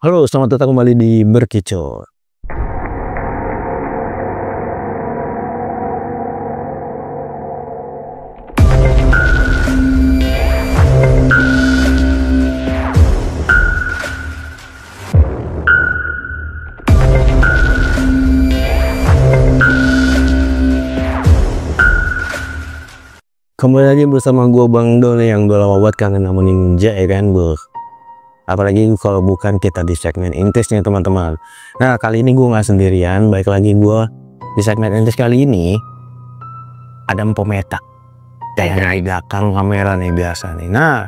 Halo, selamat datang kembali di Berkicau. Kembali lagi bersama gue Bang Dol yang udah lama banget kangen sama Ninja ya kan, bro. Apalagi kalau bukan kita di segmen intis nih teman-teman. Nah, kali ini gue nggak sendirian. Baik lagi gue di segmen intis kali ini ada Mpometa kayak di belakang kamera nih biasa nih. Nah,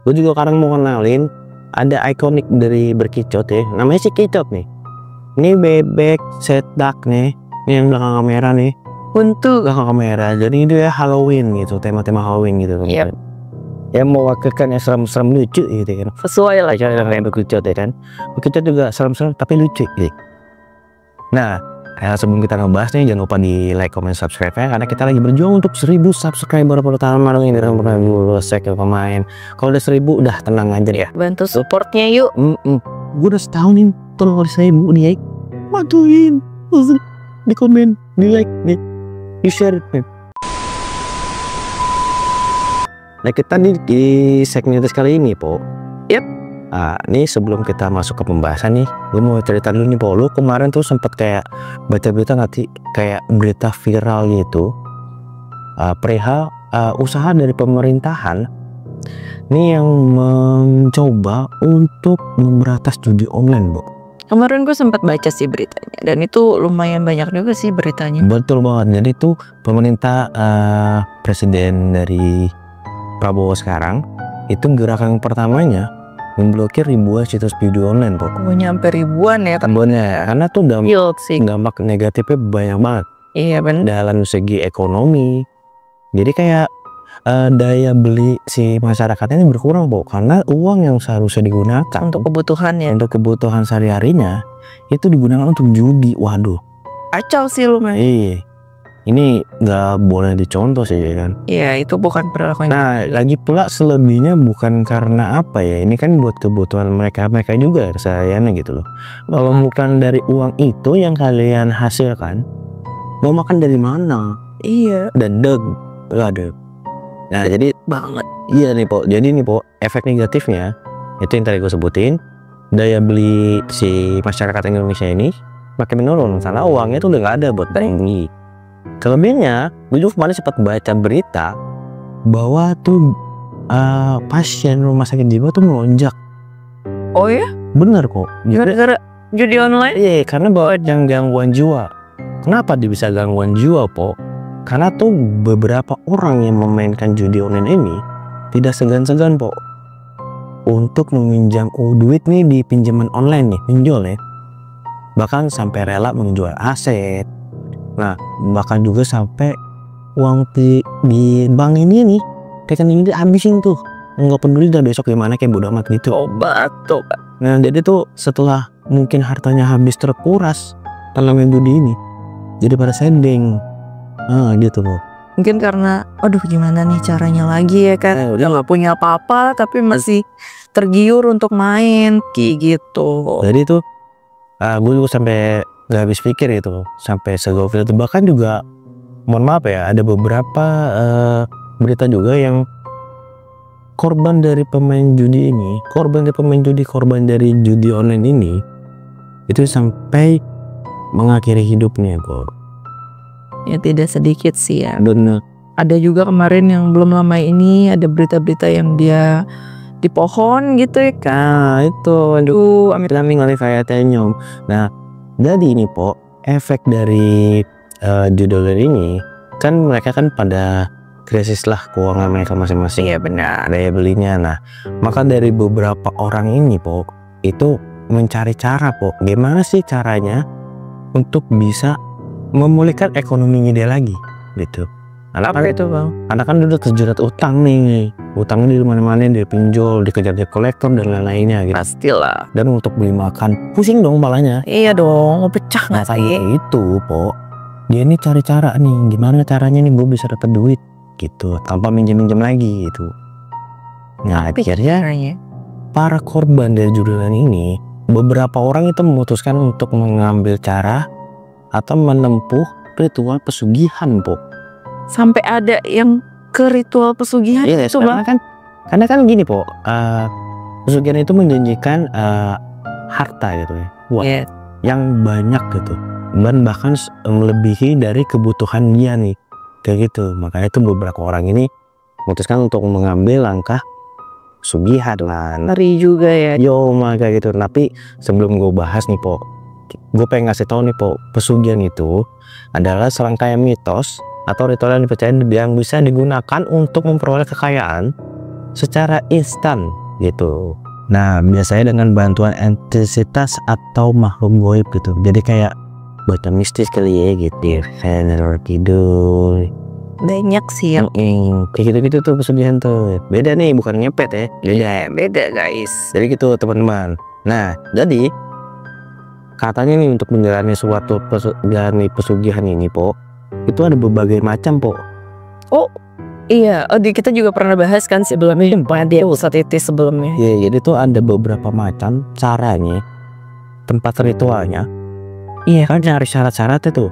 gue juga kadang mau kenalin ada ikonik dari Berkicot ya, namanya si Kicot nih. Ini bebek sedak nih, ini yang belakang kamera nih, untuk belakang kamera. Jadi itu ya Halloween gitu, tema-tema Halloween gitu. Yep. Yang mewakilkan yang serem-serem lucu gitu kan, sesuai lah cara yang Berkicot ya kan. Berkicot juga serem-serem tapi lucu gitu. Nah, sebelum kita ngebahas nih, jangan lupa di like, comment, subscribe ya, karena kita lagi berjuang untuk 1000 subscriber pertama dong ini dalam segmen pemain. Kalau udah 1000 udah tenang aja ya. Bantu supportnya yuk. Gue udah setahun nih tolong 1000 nih, bantuin di komen, di like nih, di share nih. Nah, kita di segmen kali ini, Po. Yep. Nih sebelum kita masuk ke pembahasan nih, gue mau cerita dulu nih, Po. Lu kemarin tuh sempet kayak baca berita nggak sih? Kayak berita viral gitu, perihal usaha dari pemerintahan nih yang mencoba untuk memberantas judi online, Bu. Kemarin gue sempat baca sih beritanya, dan itu lumayan banyak juga sih beritanya. Betul banget. Jadi tuh pemerintah presiden dari Prabowo sekarang itu gerakan pertamanya memblokir ribuan situs judi online, Po. Gue nyampe ribuan ya Tambahnya karena tuh dampak negatifnya banyak banget. Iya benar. Dalam segi ekonomi, jadi kayak daya beli si masyarakatnya ini berkurang, Po, karena uang yang seharusnya digunakan Untuk kebutuhan ya. untuk kebutuhan sehari-harinya itu digunakan untuk judi. Waduh, Kacau sih lumayan. iya, ini nggak boleh dicontoh sih ya kan. Iya, itu bukan perilaku. Nah, lagi pula selebihnya bukan karena apa ya, ini kan buat kebutuhan mereka juga kesehariannya gitu loh. Kalau bukan dari uang itu yang kalian hasilkan, mau makan dari mana? Iya. Dan ada. Nah, jadi Banget. iya nih, Po. Jadi nih, Po, efek negatifnya itu yang tadi gue sebutin, daya beli si masyarakat Indonesia ini makin menurun karena uangnya tuh udah nggak ada buat ini. Selebihnya, gue juga kemarin sempat baca berita bahwa tuh pasien rumah sakit jiwa tuh melonjak. Oh ya? Bener kok. Gara-gara judi online? Iya, karena bawa gangguan jiwa. Kenapa dia bisa gangguan jiwa, Po? Karena tuh beberapa orang yang memainkan judi online ini tidak segan-segan, Po, untuk meminjam duit nih di pinjaman online nih, pinjol ya. Bahkan sampai rela menjual aset. Nah, bahkan juga sampai uang di bank ini nih, rekening ini habisin tuh, nggak peduli dah besok gimana, kayak bodo amat gitu. Obat tuh. Nah, jadi tuh setelah mungkin hartanya habis terkuras dalam judi ini, jadi pada sending. Gitu loh. Mungkin karena aduh gimana nih caranya lagi ya kan, udah nggak punya apa-apa tapi masih tergiur untuk main kayak gitu. Jadi tuh gue juga sampai nggak habis pikir itu, sampai segofil itu. Bahkan juga mohon maaf ya, ada beberapa berita juga yang korban dari pemain judi ini, korban dari judi online ini itu sampai mengakhiri hidupnya, kok. Ya tidak sedikit sih ya. Bener. Ada juga kemarin yang belum lama ini ada berita-berita yang dia di pohon gitu ya kan. Nah itu, aduh, amit-amit ngeliat kayak tenyum. Nah, jadi ini, Po, efek dari judi online ini kan mereka kan pada krisis lah keuangan mereka masing-masing. Iya benar. Daya belinya. Nah, maka dari beberapa orang ini, Po, itu mencari cara, Po, gimana sih caranya untuk bisa memulihkan ekonominya dia lagi gitu. Apa itu, Bang? Karena kan udah terjerat utang nih, utangnya di mana-mana, dia pinjol, dikejar debt collector dan lain-lainnya gitu. Pastilah. Dan untuk beli makan pusing dong palanya. Iya dong, mau pecah nggak sih? Itu, Po, dia ini cari cara nih, gimana caranya nih gue bisa dapat duit gitu tanpa minjem-minjem lagi gitu. Nah, akhirnya para korban dari judi online ini beberapa orang itu memutuskan untuk mengambil cara atau menempuh ritual pesugihan, Po. Sampai ada yang ke ritual pesugihan Iya, itu, Bang. karena kan gini, Po. Pesugihan itu menjanjikan harta gitu ya. Wah, yang banyak gitu. Dan bahkan melebihi dari kebutuhan dia nih. Kayak gitu. Makanya itu beberapa orang ini memutuskan untuk mengambil langkah pesugihan lah. Ngeri juga ya. Yo, kayak gitu. Tapi sebelum gue bahas nih, Po, gue pengen ngasih tahu nih, Po, pesugihan itu adalah serangkaian mitos atau ritual yang dipercaya yang bisa digunakan untuk memperoleh kekayaan secara instan gitu. Nah, biasanya dengan bantuan entitas atau makhluk goib gitu. Jadi kayak baca mistis kali ya gitu. Kayak tidur. Banyak sih yang Kayak gitu-gitu tuh pesugihan tuh. Beda nih, bukan ngepet ya. beda guys. Jadi gitu teman-teman. Nah, jadi katanya nih untuk menjalani suatu pesugihan ini, Po, itu ada berbagai macam, Po. Oh iya, kita juga pernah bahas kan sebelumnya di episode itu sebelumnya. Iya, jadi tuh ada beberapa macam caranya, tempat ritualnya. Iya kan, cari syarat-syaratnya tuh.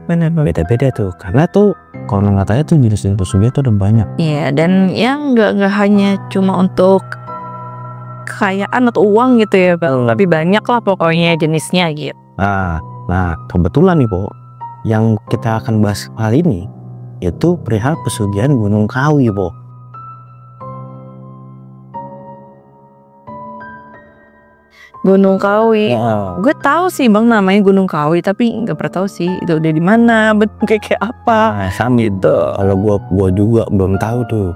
Benar. Beda-beda tuh, karena tuh kalau katanya tuh jenis pesugihan tuh ada banyak. Iya, dan yang nggak hanya cuma untuk kekayaan atau uang gitu ya, Bang. Lebih banyak lah pokoknya jenisnya gitu. Nah, kebetulan nih, Po, yang kita akan bahas kali ini itu perihal pesugihan Gunung Kawi, Po. Gunung Kawi. Gue tahu sih, Bang, namanya Gunung Kawi, tapi nggak pernah tahu sih itu udah di mana, bentuknya kayak apa. Nah, sama itu. Kalau gua juga belum tahu tuh.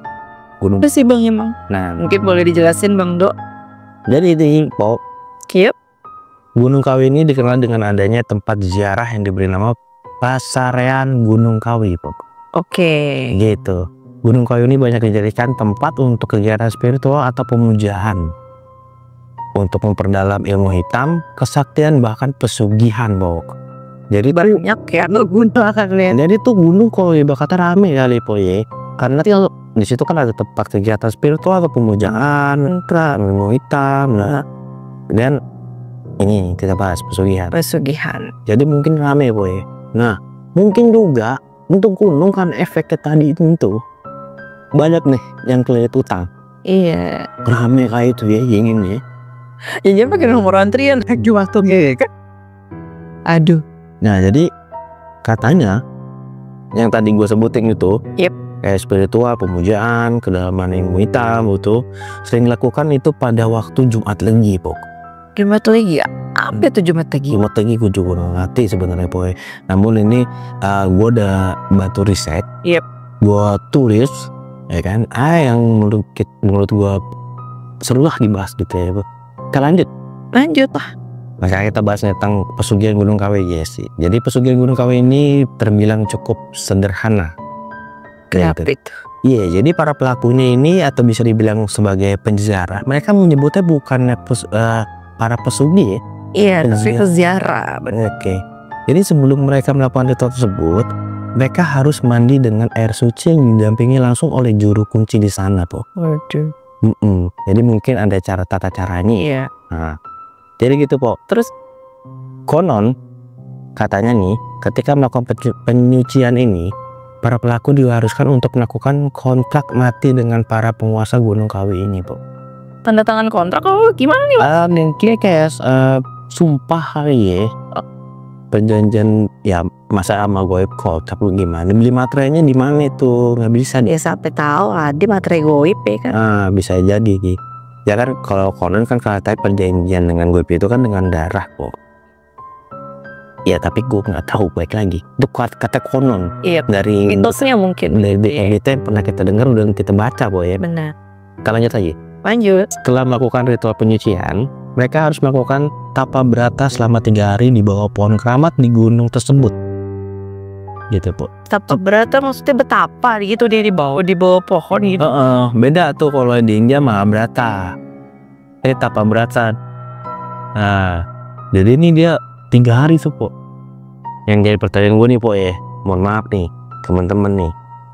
Gunung. Apa sih, Bang, emang? Nah, mungkin boleh dijelasin, Bang Do. Jadi ini, Po, Yep. Gunung Kawi ini dikenal dengan adanya tempat ziarah yang diberi nama Pasarean Gunung Kawi, Po. Oke. Gitu. Gunung Kawi ini banyak dijadikan tempat untuk kegiatan spiritual atau pemujaan, untuk memperdalam ilmu hitam, kesaktian, bahkan pesugihan, Po. Jadi banyak ya gunakannya. Jadi tuh Gunung Kawi bakal rame kali, Po, ya. Karena di situ kan ada tempat kegiatan spiritual atau pemujaan, ilmu hitam. Nah, dan ini kita bahas pesugihan. Jadi mungkin rame, Po, ya. Nah, mungkin juga untuk gunung kan efeknya tadi itu banyak nih yang kelilit utang. Iya. Rame kayak itu ya, ingin ya. Ya jadi pakai nomor antrian lagi waktunya kan. Aduh. Nah, jadi katanya yang tadi gue sebutin itu, kayak spiritual, pemujaan, kedalaman ilmu hitam itu sering dilakukan itu pada waktu Jumat Legi, Po. Jumat Legi ya? Apa itu Jumat Legi? Jumat Legi gue juga nggak ngerti sebenarnya, Po. Namun ini gue udah bantu riset, gue tulis, ya kan, yang menurut gue seru lah dibahas gitu ya, Po. Kita lanjut lah. Maka kita bahas tentang pesugihan Gunung Kawi, guys. Jadi pesugihan Gunung Kawi ini terbilang cukup sederhana. Kenapa itu? Iya, jadi para pelakunya ini atau bisa dibilang sebagai penjara, mereka menyebutnya bukan para pesugi ya. Iya, tapi peziarah. Oke. Jadi sebelum mereka melakukan ritual tersebut, mereka harus mandi dengan air suci yang didampingi langsung oleh juru kunci di sana, Po. Waduh. Jadi mungkin ada tata caranya. Iya. Nah, jadi gitu, Po. Terus konon katanya nih, ketika melakukan penyucian ini, para pelaku diharuskan untuk melakukan kontrak mati dengan para penguasa Gunung Kawi ini, Po. Tanda tangan kontrak? Oh, gimana nih, Pak? Mungkin kayak sumpah kali ya. Perjanjian ya, masa sama goib kontrak lu gimana? Beli materainya di mana itu? Nggak bisa ya sampai tahu ada materai goib ya kan. Bisa jadi gitu. Ya kan kalau konon kan katanya perjanjian dengan goib itu kan dengan darah, Po. Ya tapi gue nggak tahu, baik lagi itu kata konon. Iya, dari mitosnya mungkin dari yang pernah kita dengar dan kita baca, Po, ya. Benar. Kita lanjut lagi. Lanjut. Setelah melakukan ritual penyucian, mereka harus melakukan tapa berata selama 3 hari di bawah pohon keramat di gunung tersebut. Gitu, Po. Tapa berata maksudnya betapa gitu, dia di bawah pohon gitu. Beda tuh kalau di India mah berata. Tapa berata. Nah, jadi ini dia 3 hari tuh, Po. Yang jadi pertanyaan gue nih, Po, ya. Mohon maaf nih teman-teman nih.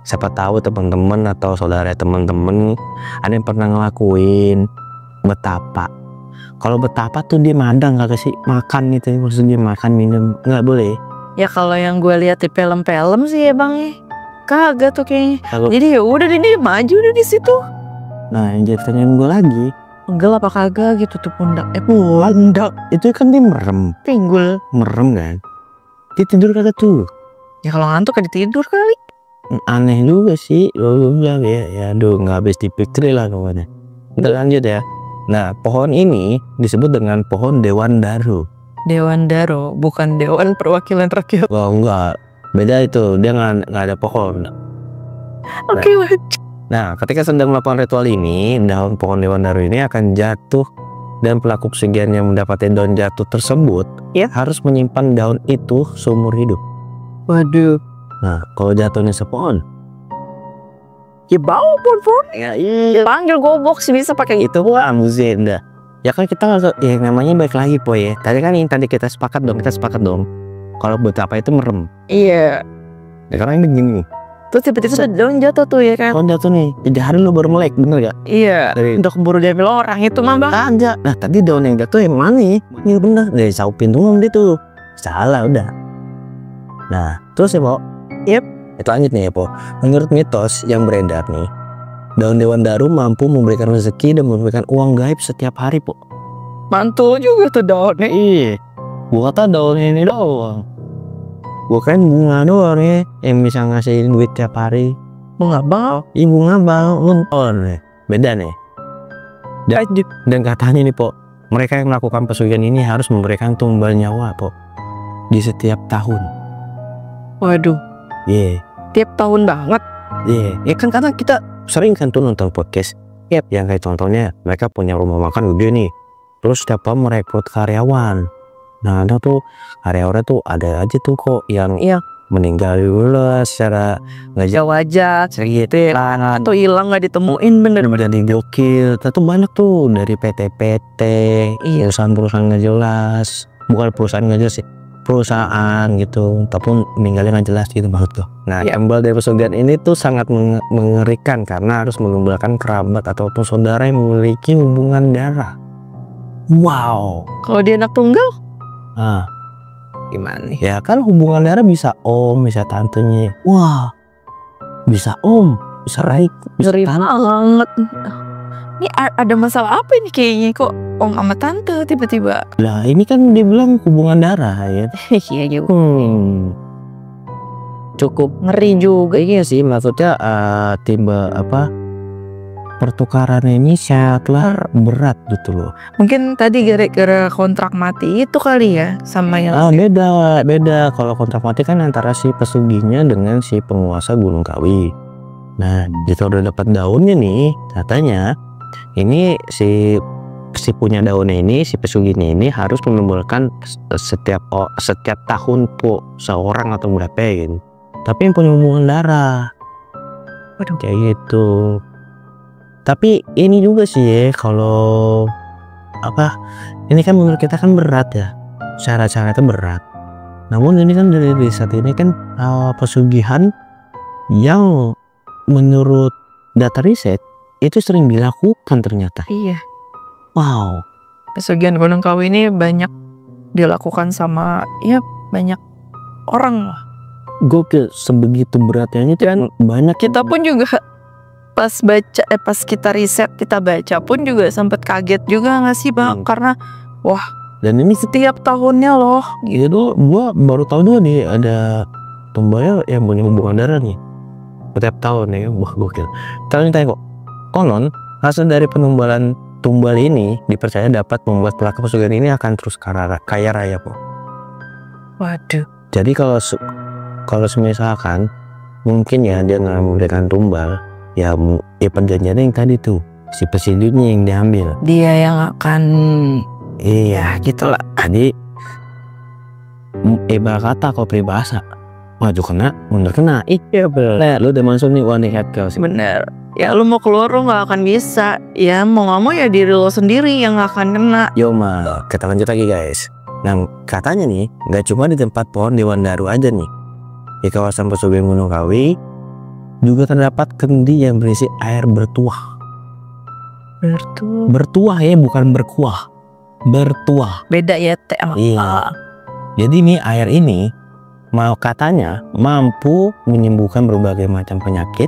Siapa tahu teman-teman atau saudara teman-teman ada yang pernah ngelakuin betapa. Kalau betapa tuh dia madang kagak sih makan gitu, maksudnya makan minum nggak boleh. Ya kalau yang gue lihat di film-film sih ya bang ya, kagak tuh kayaknya. Kalau Jadi ya udah ini maju udah di situ. nah yang jadi pertanyaan gue lagi, Enggak apa kagak gitu tuh pundak. pundak itu kan dia merem kan? Dia tidur kagak tuh? Ya kalau ngantuk kan tidur kali. Aneh juga sih, lo bilang ya aduh nggak habis dipikir lah kawannya. Kita lanjut ya. Nah pohon ini disebut dengan pohon Dewan Daru. Dewan Daro, bukan Dewan Perwakilan Rakyat. Oh enggak, beda itu, dia nggak ada pohon. Oke, Nah ketika sedang melakukan ritual ini, daun pohon Dewan Daru ini akan jatuh dan pelaku pesugihan yang mendapati daun jatuh tersebut harus menyimpan daun itu seumur hidup. Waduh. Nah kalau jatuhnya sepohon, Ya bawa pun. ya iya Panggil gobok sih bisa pakai itu musim dah. Ya kan kita nggak, ya namanya baik lagi po ya. Tadi kan yang tadi kita sepakat dong. Kalau betapa itu merem. Iya. Ya karena ini begini. Terus tiba-tiba daun jatuh tuh ya kan. Kalau jatuh nih, 3 hari lu baru melek, bener gak? Iya. Dari Untuk keburu diambil orang itu mah bang. aja. Nah tadi daun yang jatuh yang mana nih? Iya bener. Dari saupin tuh dia tuh. Salah udah. Nah terus ya po. Yep. Itu lanjut nih ya po. Menurut mitos yang beredar nih, daun Dewan Daru mampu memberikan rezeki dan memberikan uang gaib setiap hari po. Mantul juga tuh daunnya. Iya. Gua kata daunnya ini doang. Gua kan bunga doang ya yang bisa ngasihin duit tiap hari. Bunga bang. Bunga bang unton nih. Beda nih. Dan katanya nih po, mereka yang melakukan pesugihan ini harus memberikan tumbal nyawa po di setiap tahun. Waduh. Iya. Tiap tahun banget. Iya. Ya kan karena kita sering kan tuh nonton podcast. Yang kayak contohnya mereka punya rumah makan gede nih. Terus setiap tahun merekrut karyawan. Nah ada tuh karyawannya tuh ada aja tuh kok yang meninggal dulu secara nggak Wajar. gitu ya. Atau hilang nggak ditemuin bener. Dari gokil, itu banyak tuh dari PT-PT, perusahaan-perusahaan nggak jelas, bukan perusahaan nggak jelas sih, perusahaan gitu, tapi meninggalnya nggak jelas gitu maksud tuh. Nah, embal dari pesugihan ini tuh sangat mengerikan karena harus mengembalikan kerabat ataupun saudara yang memiliki hubungan darah. Wow. Kalau dia anak tunggal, gimana? Ya kan hubungan darah bisa om, bisa tantenya. Wah, bisa om, bisa raik, bisa tante. banget. Ini ada masalah apa ini kayaknya kok om sama tante tiba-tiba. Lah ini kan dibilang hubungan darah ya. Iya juga. Cukup ngeri juga. Iya sih maksudnya tiba pertukaran ini sangatlah berat gitu loh. Mungkin tadi gara-gara kontrak mati itu kali ya sama yang beda. Kalau kontrak mati kan antara si pesugihnya dengan si penguasa Gunung Kawi. Nah jika udah dapat daunnya nih, katanya ini si punya daunnya ini, si pesugihnya ini harus mengumpulkan setiap tahun po seorang atau berapa gitu. Tapi yang punya hubungan darah. Waduh. Kayak gitu. Tapi ini juga sih ya, kalau ini kan menurut kita kan berat ya, cara-cara itu berat. Namun ini kan dari riset ini kan pesugihan yang menurut data riset itu sering dilakukan ternyata. Iya. Wow. Pesugihan Gunung Kawi ini banyak dilakukan sama banyak orang lah. Gokil, sebegitu beratnya itu kan banyak. Kita pun juga pas kita riset, kita baca pun juga sempat kaget juga nggak sih bang? Karena wah, dan ini setiap tahunnya loh. Gitu, gua baru tahu juga nih ada tumbalnya yang punya hubungan darah nih. Setiap tahun ya, wah gokil. Kalian tanya kok, konon hasil dari penumbalan tumbal ini dipercaya dapat membuat pelaku pesugihan ini akan terus kaya raya kok. Waduh. Jadi kalau misalkan mungkin ya dia nggak memberikan tumbal, ya perjanjiannya yang tadi tuh si pesugihnya yang diambil. Dia yang akan gitulah. Jadi ibarat kata kalau peribahasa, waduh kena, bener kena. Iya bener. Lu udah masuk nih one head girls. Bener. Ya lu mau keluar lu nggak akan bisa. Ya mau nggak mau ya diri lo sendiri yang nggak akan kena. Yo mal, kita lanjut lagi guys. Nah katanya nih, nggak cuma di tempat pohon Dewan Daru aja nih. Di kawasan pesugihan Gunung Kawi juga terdapat kendi yang berisi air bertuah. Bertuah. Bertuah ya, bukan berkuah. bertuah. Beda ya T sama Iya. A. Jadi nih air ini mau katanya mampu menyembuhkan berbagai macam penyakit.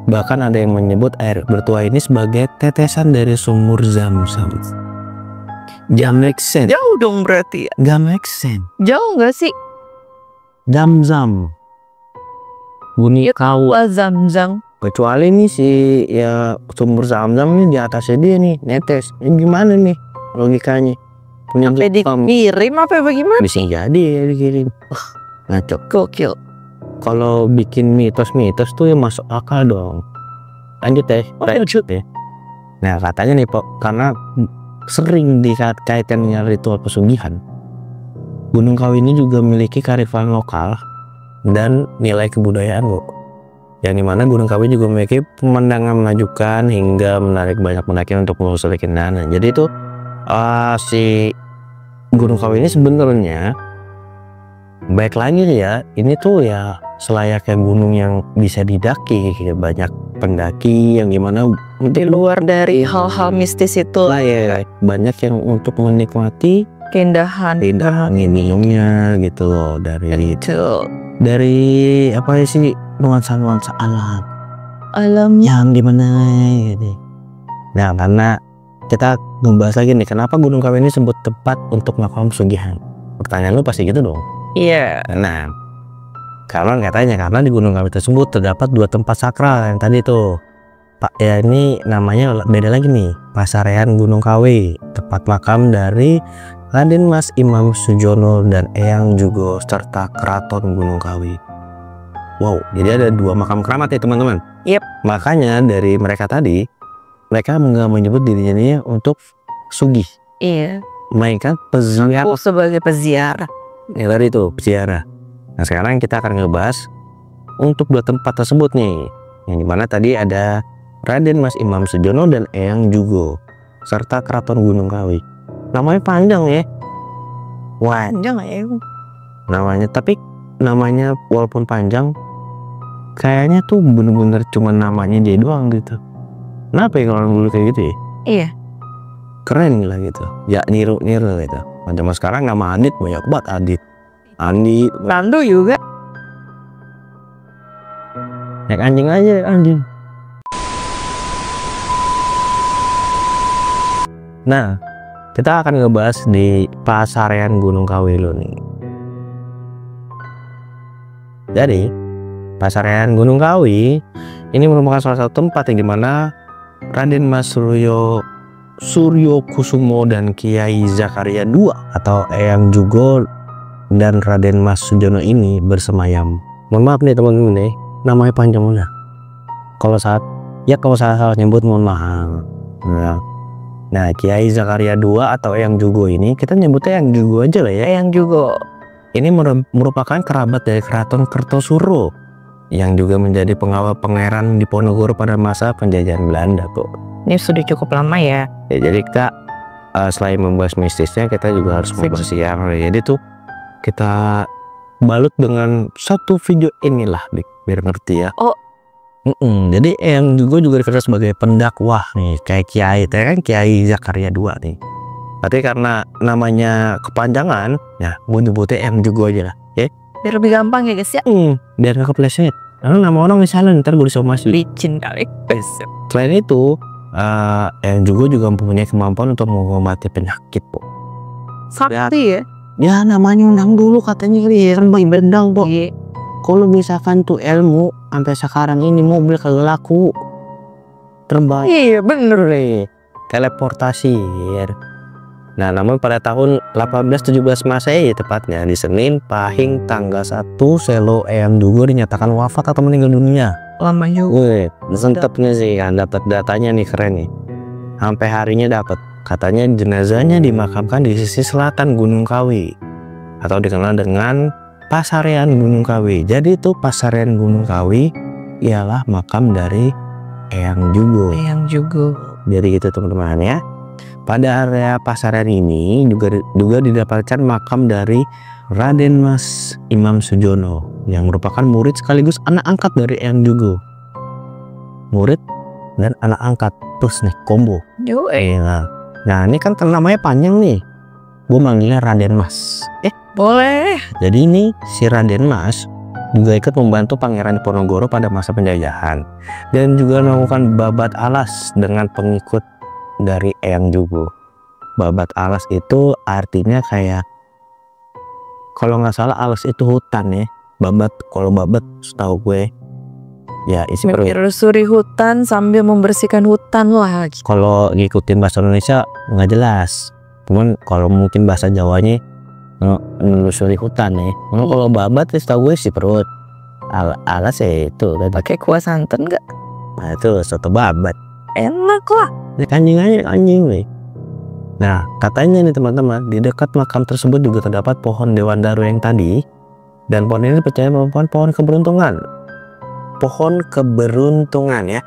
Bahkan ada yang menyebut air bertuah ini sebagai tetesan dari sumur Zam-Zam. Gak make sense. Jauh dong berarti ya. Gak make sense. Jauh nggak sih? Zam-Zam. Bunyi kau. Zam-Zam. Kecuali nih si ya sumur Zam-Zam ini di atasnya dia nih netes. Ini gimana nih logikanya? Punya Sampai dikirim apa bagaimana? bisa jadi ya dikirim. Ngaco. Gokil. Kalau bikin mitos-mitos tuh ya masuk akal dong. Lanjut ya. Lanjut ya. Nah katanya nih Pok, karena sering dikaitkan dengan ritual pesugihan, Gunung Kawi ini juga memiliki kearifan lokal dan nilai kebudayaan kok. Yang dimana Gunung Kawi juga memiliki pemandangan menakjubkan hingga menarik banyak pendaki untuk menelusuri keindahan. Jadi itu si Gunung Kawi ini sebenarnya baik lagi ya, ini tuh ya selayaknya gunung yang bisa didaki, banyak pendaki yang gimana Di luar dari hal-hal mistis itu lah ya, banyak yang untuk menikmati keindahan. angin minumnya gitu loh, dari Betul. apa ya sih, nuansa-nuansa alam Alam yang dimana gitu. Nah karena kita membahas lagi nih, kenapa Gunung Kawi ini sebut tempat untuk melakukan pesugihan? Pertanyaan lu pasti gitu dong. Iya. Nah, karena di Gunung Kawi tersebut terdapat 2 tempat sakral yang tadi tuh. Pak ya, ini namanya beda lagi nih. Pasarean Gunung Kawi, tempat makam dari Raden Mas Imam Sujono dan Eyang Jugo serta Keraton Gunung Kawi. Wow, jadi ada 2 makam keramat ya teman-teman. Yep. Makanya dari mereka tadi, mereka nggak menyebut dirinya ini untuk sugih, Iya. melainkan peziarah. Aku sebagai peziarah. Ya tadi itu peziarah. Nah sekarang kita akan ngebahas untuk 2 tempat tersebut nih, yang dimana tadi ada Raden Mas Imam Sujono dan Eyang Jugo serta Keraton Gunung Kawi. Namanya panjang ya. Wah, Panjang ya. namanya, tapi namanya walaupun panjang, kayaknya tuh bener-bener cuma namanya dia doang gitu. Kenapa ya kalau dulu kayak gitu ya? Iya. Keren lah gitu. Ya niru gitu. Zaman sekarang nama Adit banyak banget, Adit, Andi, Lando juga. naik anjing aja anjing. Nah, kita akan ngebahas di Pasarean Gunung Kawi dulu nih. Jadi, Pasarean Gunung Kawi ini merupakan salah satu tempat yang dimana Raden Mas Suryo Kusumo dan Kiai Zakaria II atau Eyang Jugo dan Raden Mas Sujono ini bersemayam. Mohon maaf nih teman-teman nih, namanya panjang udah. Kalau salah nyebut mohon maaf. Nah, Kiai Zakaria II atau Eyang Jugo ini kita nyebutnya Eyang Jugo aja lah ya. Eyang Jugo. Ini merupakan kerabat dari Keraton Kertosuro yang juga menjadi pengawal pangeran Diponegoro pada masa penjajahan Belanda kok. Ini sudah cukup lama ya. Ya, jadi kita selain membahas mistisnya, kita juga harus membahas yang jadi tuh kita balut dengan satu video inilah biar ngerti ya. Oh. Jadi yang juga dikenal sebagai pendakwah nih, kayak Kiai, kan Kiai Zakaria II nih. Berarti karena namanya kepanjangan, ya gue nyebutnya yang juga aja lah, ya. Biar lebih gampang ya guys ya. Biar gak kepleset. Karena nama orang misalnya ntar gue disomasi. Licin kali. Selain itu, yang juga mempunyai kemampuan untuk mengobati penyakit, po. Sakti ya. Ya namanya undang dulu katanya kan bagi bendang, po. Iya. Kalau misalkan tuh ilmu sampai sekarang ini mobil kagak laku, terbaik. Iya bener. Teleportasi. Nah, namun pada tahun 1817 Masehi tepatnya di Senin Pahing tanggal 1 Selo Eyang Jugo dinyatakan wafat atau meninggal dunia. Lama juga. Wih, sentepnya sih kan, dapat datanya nih, keren nih. Sampai harinya dapat. Katanya jenazahnya dimakamkan di sisi selatan Gunung Kawi atau dikenal dengan Pasarean Gunung Kawi. Jadi itu Pasarean Gunung Kawi ialah makam dari Eyang Jugo. Eyang Jugo. Jadi gitu teman-teman ya. Pada area Pasarean ini juga didapatkan makam dari Raden Mas Imam Sujono yang merupakan murid sekaligus anak angkat dari Eyang Jugo. Murid dan anak angkat terus nih combo. Yo. Nah, Nah ini kan namanya panjang nih, gue manggilnya Raden Mas. Boleh. Jadi ini si Raden Mas juga ikut membantu Pangeran Diponegoro pada masa penjajahan dan juga melakukan babat alas dengan pengikut dari Eyang Jugo. Babat alas itu artinya kayak, kalau nggak salah alas itu hutan ya. Babat, kalau babat setahu gue ya isi perut. Menyusuri hutan sambil membersihkan hutan lah. Kalau ngikutin bahasa Indonesia nggak jelas, cuman kalau mungkin bahasa Jawanya menelusuri hutan ya. Kalau babat setahu gue isi perut. Alas ya itu kan Pakai kuah santan nggak? nah itu soto babat, Enak lah. anjing aja anjing nih. Nah katanya nih teman-teman, di dekat makam tersebut juga terdapat pohon Dewandaru yang tadi, dan pohon ini percaya merupakan pohon keberuntungan. Pohon keberuntungan ya.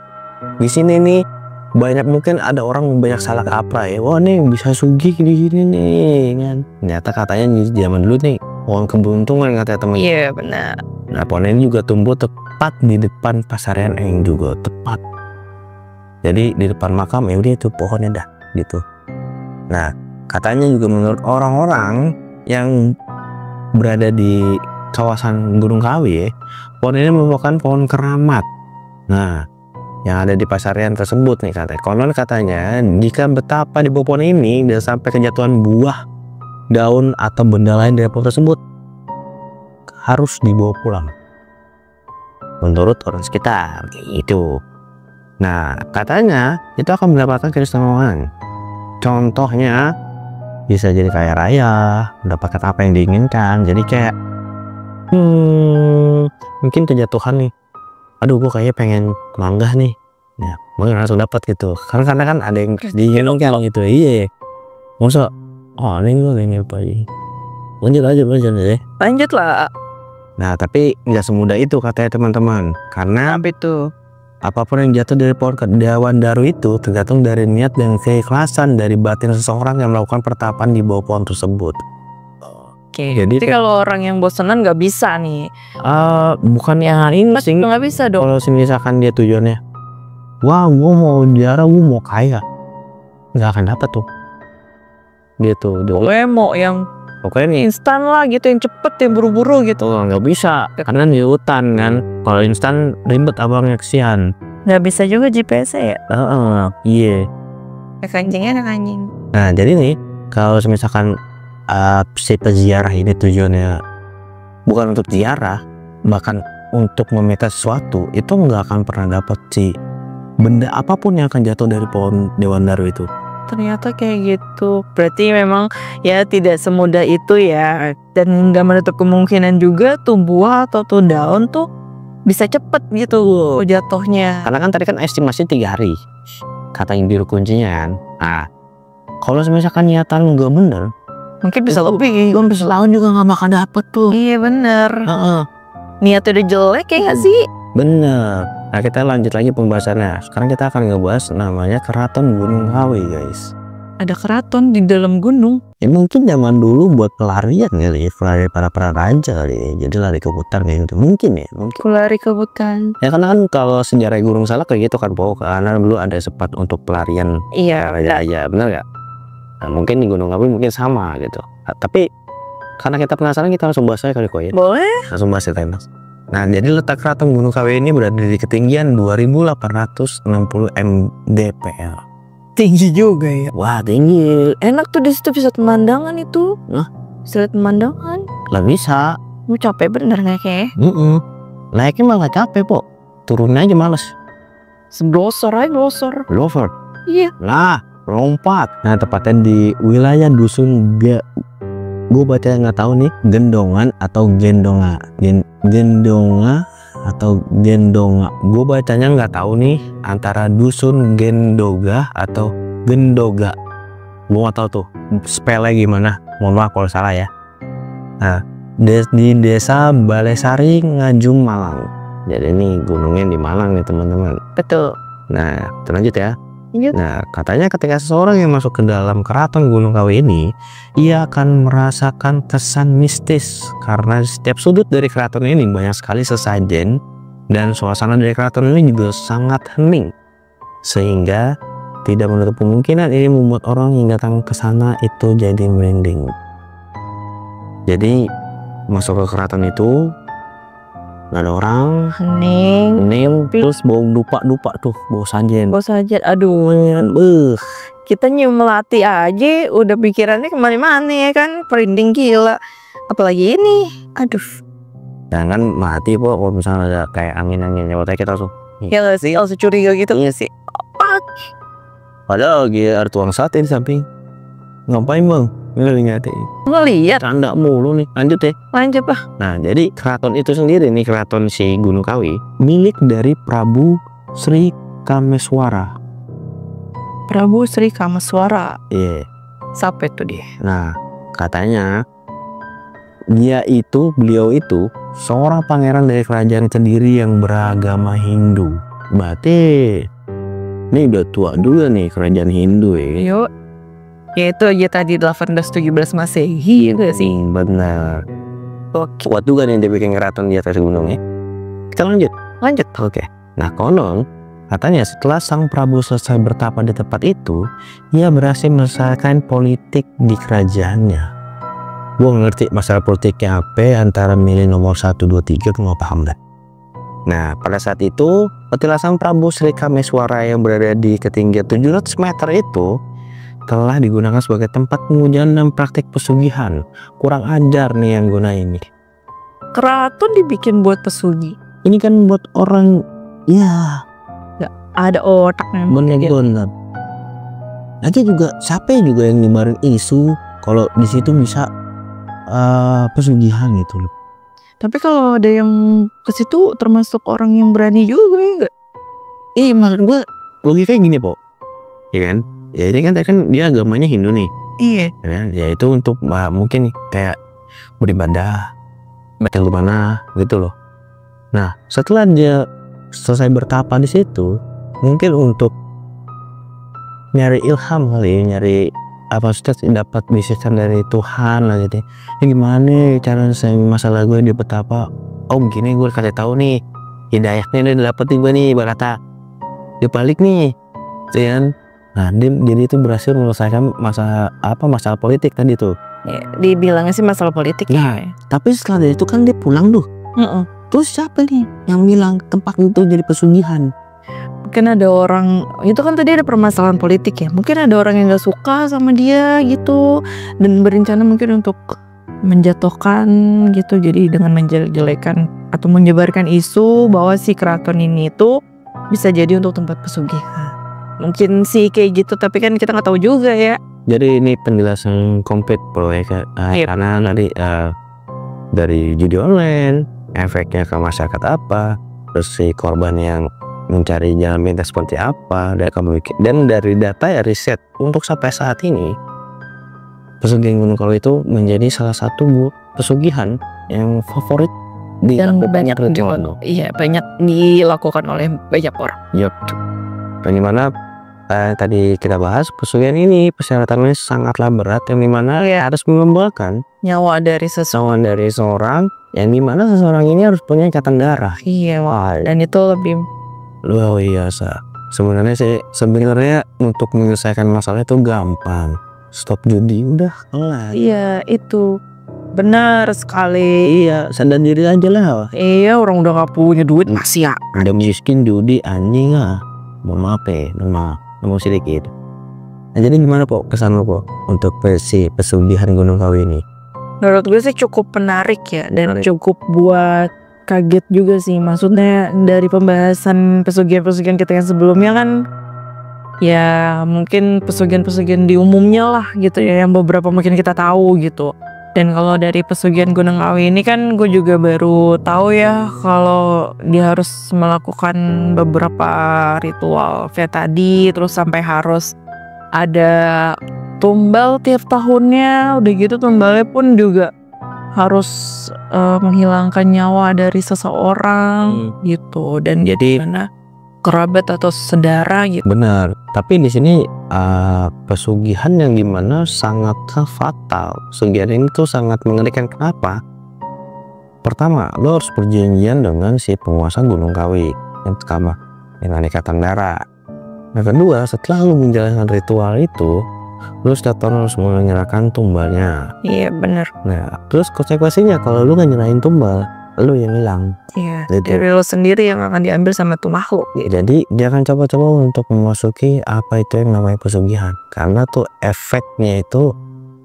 Di sini nih banyak, mungkin ada orang banyak salah kaprah ya, wah nih bisa sugih gini-gini nih kan. Ternyata katanya di zaman dulu nih pohon keberuntungan katanya teman. Iya benar. Nah pohon ini juga tumbuh tepat di depan pasarian Eyang Jugo, tepat. Jadi di depan makam ya udah itu pohonnya dah gitu. Nah katanya juga menurut orang-orang yang berada di kawasan Gunung Kawi ya, pohon ini merupakan pohon keramat. Nah yang ada di pasarian tersebut nih katanya, konon katanya jika betapa di bawah pohon ini dan sampai kejatuhan buah, daun atau benda lain dari pohon tersebut harus dibawa pulang menurut orang sekitar gitu. Nah katanya itu akan mendapatkan keistimewaan, contohnya bisa jadi kaya raya, mendapatkan apa yang diinginkan. Jadi kayak mungkin kejatuhan nih, aduh gue kayaknya pengen mangga nih ya, mungkin langsung dapat gitu, karena kan ada yang digendong gitu. Iya masa ini gue kayaknya apa ini, lanjut aja deh. Lanjut lah. Nah tapi nggak semudah itu katanya teman-teman, karena Apa itu? apapun yang jatuh dari pohon Dewandaru itu tergantung dari niat dan keikhlasan dari batin seseorang yang melakukan pertapaan di bawah pohon tersebut. Oke. Jadi kalau orang yang bosenan nggak bisa nih. bukan yang ini sih, Nggak bisa dong. kalau misalkan dia tujuannya, wah gue mau jarang, gue mau kaya, nggak akan dapat tuh gitu. Gue mau yang Pokoknya instan lah gitu, yang cepet, yang buru-buru gitu. nggak bisa karena di hutan kan, kalau instan ribet abangnya kesian. Nggak bisa juga GPS ya. Iya. Kancingnya kan anjing. Nah jadi nih kalau misalkan si peziarah ini tujuannya bukan untuk ziarah, bahkan untuk meminta sesuatu, itu nggak akan pernah dapat sih benda apapun yang akan jatuh dari pohon Dewandaru itu. Ternyata kayak gitu. Berarti memang ya tidak semudah itu ya. Dan nggak menutup kemungkinan juga tuh buah atau tuh daun tuh bisa cepet gitu jatuhnya. Karena kan tadi kan estimasi 3 hari kata yang biru kuncinya kan. Nah kalau misalkan niatan nggak bener, Mungkin bisa itu lebih. bisa lawan juga nggak bakal dapet tuh. Iya bener. Niatnya udah jelek ya nggak sih? Bener. Nah kita lanjut lagi pembahasannya. Sekarang kita akan ngebahas namanya Keraton Gunung Kawi guys. Ada keraton di dalam gunung. Ya mungkin zaman dulu buat pelarian kali ya, pelarian para raja kali ya. Jadi lari ke hutan kayak gitu. Mungkin ya, mungkin. Kulari ke hutan. Ya karena kan kalau sejarah Gunung Salak kayak gitu kan, karena dulu ada sempat untuk pelarian Iya. raja, bener gak? Nah, mungkin di Gunung Kawi mungkin sama gitu. Nah, tapi karena kita penasaran, kita langsung bahas aja kali ya. Boleh. Langsung bahas ya Mas. Nah jadi letak Keraton Gunung Kawi ini berada di ketinggian 2860 mdpl. Tinggi juga ya. Wah tinggi. Enak tuh di situ bisa pemandangan itu. Hah? Bisa lihat pemandangan. Lah bisa. Lu capek bener nggak kayak? Naiknya malah capek po, turunnya aja males. Seblosor aja blosor. Lover. Iya. Lah lompat. Nah tepatnya di wilayah dusun gue baca nggak tahu nih, Gendongan atau Gendonga, Gendonga atau Gendonga. Gue bacanya nggak tahu nih antara dusun Gendoga atau Gendoga. Gue nggak tahu tuh spellnya gimana. Mohon maaf kalau salah ya. Nah di desa Balesari, Ngajum, Malang. Jadi ini gunungnya di Malang nih teman-teman. Betul. Nah lanjut ya. Lanjut. Nah katanya ketika seseorang yang masuk ke dalam Keraton Gunung Kawi ini, ia akan merasakan kesan mistis karena setiap sudut dari keraton ini banyak sekali sesajen dan suasana dari keraton ini juga sangat hening, sehingga tidak menutup kemungkinan ini membuat orang yang datang ke sana itu jadi merinding. Jadi masuk ke keraton itu nggak ada orang, hening, terus bau dupa tuh, bau sajen. Bau sajen, aduh. Kita nyium melati aja udah pikirannya kemana-mana ya kan, merinding gila. Apalagi ini, aduh. Jangan mati po, kalau misalnya ada kayak angin-angin nyawatnya kita langsung. Ya nggak sih, langsung curiga gitu. Iya sih. Padahal lagi ada tuang sate di samping. Ngapain bang? Ngeliat. Tanda mulu nih. Lanjut ya. Lanjut Pak. Nah jadi keraton itu sendiri nih, keraton si Gunung Kawi, milik dari Prabu Sri Kameswara. Prabu Sri Kameswara. Iya. Siapa itu dia? Nah katanya beliau itu seorang pangeran dari kerajaan sendiri yang beragama Hindu. Berarti ini udah tua juga nih kerajaan Hindu ya. Yuk. Ya itu aja tadi 1817 Masehi juga sih. Benar. Oke. Kuat juga nih dia bikin keraton di atas gunungnya. Kita lanjut. Oke. Nah konon katanya setelah sang Prabu selesai bertapa di tempat itu, ia berhasil menyelesaikan politik di kerajaannya. Gue ngerti masalah politiknya apa antara milih nomor 1, 2, 3, gue gak paham dah. Nah pada saat itu petilasan Prabu Sri Kameswara yang berada di ketinggian 700 meter itu telah digunakan sebagai tempat pengujian dan praktik pesugihan. Kurang ajar nih yang guna ini. Keraton dibikin buat pesugi. Ini kan buat orang ya Gak ada otak memang. bener-bener. Lagi juga siapa juga yang nyebarin isu kalau di situ bisa pesugihan gitu loh. Tapi kalau ada yang ke situ termasuk orang yang berani juga ya enggak? Maksud gue logikanya gini po, ya kan? Ya ini kan dia agamanya Hindu nih. Iya. Ya itu untuk mungkin kayak beribadah, baca mana gitu loh. Nah setelah dia selesai bertapa di situ, mungkin untuk nyari ilham kali, nyari apa sudah dapat bisikan dari Tuhan lah gitu. Ini gimana cara saya masalah gue dia betapa? Oh begini gue kasih tahu nih, hidayahnya udah dapet gue nih, berkata dia balik nih, kan? Nah jadi itu berhasil menyelesaikan masalah politik tadi tuh. Ya, dibilangnya sih masalah politik. Nah, tapi setelah dari itu kan dia pulang tuh. Terus siapa nih yang bilang tempat itu jadi pesugihan? Mungkin ada orang, itu kan tadi ada permasalahan politik ya. Mungkin ada orang yang gak suka sama dia gitu dan berencana mungkin untuk menjatuhkan gitu. Jadi dengan menjelek-jelekan atau menyebarkan isu bahwa si keraton ini tuh bisa jadi untuk tempat pesugihan. Mungkin sih kayak gitu, tapi kan kita nggak tahu juga ya. Jadi ini penjelasan komplit proyek karena nanti dari judi online, efeknya ke masyarakat apa, terus si korban yang mencari jalan pintas seperti apa, dan dari data ya riset untuk sampai saat ini pesugihan Gunung Kawi itu menjadi salah satu pesugihan yang favorit dan banyak dilakukan oleh banyak orang. Yup. Dan dimana tadi kita bahas pesugihan ini persyaratannya sangatlah berat, yang dimana harus mengembalikan nyawa dari seseorang, yang dimana seseorang ini harus punya ikatan darah. Iya, dan itu lebih luar biasa. Sebenarnya untuk menyelesaikan masalah itu gampang. Stop judi udah kelar. Iya itu benar sekali. Iya, sadar diri aja lah. Iya, orang udah gak punya duit masih ya. Udah miskin judi anjing ah. Mohon maaf ya, nomor sedikit. Nah jadi gimana po kesan lo po untuk pesugihan Gunung Kawi ini? Menurut gue sih cukup menarik ya, dan cukup buat kaget juga sih. Maksudnya dari pembahasan pesugihan-pesugihan kita yang sebelumnya kan ya mungkin pesugihan-pesugihan di umumnya lah gitu ya, yang beberapa mungkin kita tahu gitu. Dan kalau dari pesugihan Gunung Kawi ini kan gue juga baru tahu ya kalau dia harus melakukan beberapa ritual kayak tadi, terus sampai harus ada tumbal tiap tahunnya. Udah gitu tumbalnya pun juga harus menghilangkan nyawa dari seseorang gitu, dan jadi mana kerabat atau saudara gitu. Benar, tapi di sini pesugihan yang dimana sangat fatal. Pesugihan ini tuh sangat mengerikan. Kenapa? Pertama, lo harus perjanjian dengan si penguasa Gunung Kawi. Yang pertama, dengan ikatan darah. Nah kedua, setelah lu menjalankan ritual itu, lu setan harus menyerahkan tumbalnya. Iya bener. Nah terus konsekuensinya kalau lu nggak nyerahin tumbal, lu yang hilang. Iya. Gitu. Dari lo sendiri yang akan diambil sama tuh makhluk. Jadi jangan coba-coba untuk memasuki apa itu yang namanya pesugihan, karena tuh efeknya itu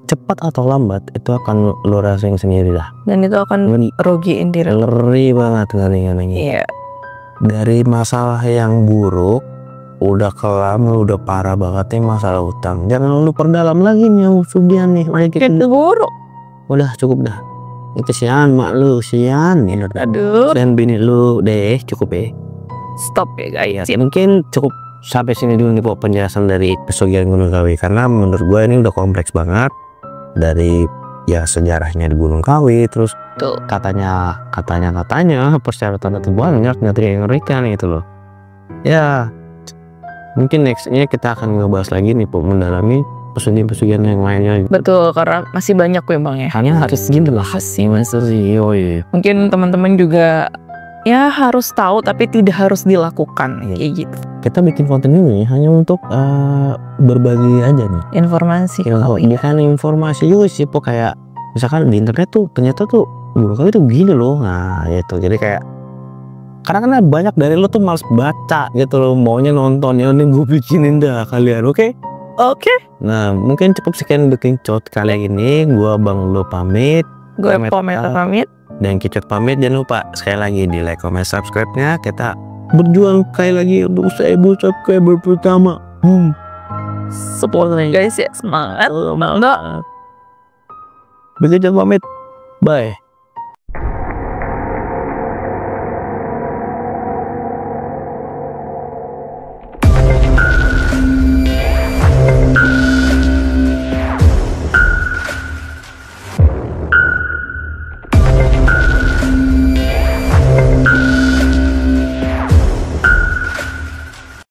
cepat atau lambat itu akan lu rasain sendiri lah. Dan itu akan rugiin diri lo. Ngeri banget ngeri. Iya. Dari masalah yang buruk udah kelam, udah parah banget nih masalah utang, jangan lu perdalam lagi nih pesugihan nih. Itu buruk. Udah cukup dah, itu sian mak lu, sian ini. Aduh. Dan bini lu deh, cukup ya. Stop ya guys. Ya, mungkin cukup sampai sini dulu nih penjelasan dari pesugihan Gunung Kawi, karena menurut gue ini udah kompleks banget. Dari ya sejarahnya di Gunung Kawi, terus Tuh. katanya persyaratan itu banyak, nyata yang ngerikan gitu loh. Ya mungkin nextnya kita akan ngebahas lagi nih mendalami pesugihan yang lainnya. Betul, karena masih banyak ya bang ya. Hanya harus gitu lah sih Mungkin teman-teman juga ya harus tahu tapi tidak harus dilakukan kayak gitu. Kita bikin konten ini hanya untuk berbagi aja nih Informasi. ini kan informasi juga sih, kayak misalkan di internet tuh ternyata tuh Gunung Kawi tuh gini loh. Nah itu jadi kayak karena banyak dari lo tuh males baca gitu loh, maunya nonton. Ya ini gue bikinin dah kalian, oke? Nah mungkin cukup sekian bikin cot kali ini. Gua Bang Lo pamit, Gue pamit. dan Kicot pamit. Jangan lupa sekali lagi di like, comment, subscribe nya. Kita berjuang sekali lagi untuk 1000 subscriber pertama. Support guys ya, semangat. Begitu pamit, bye.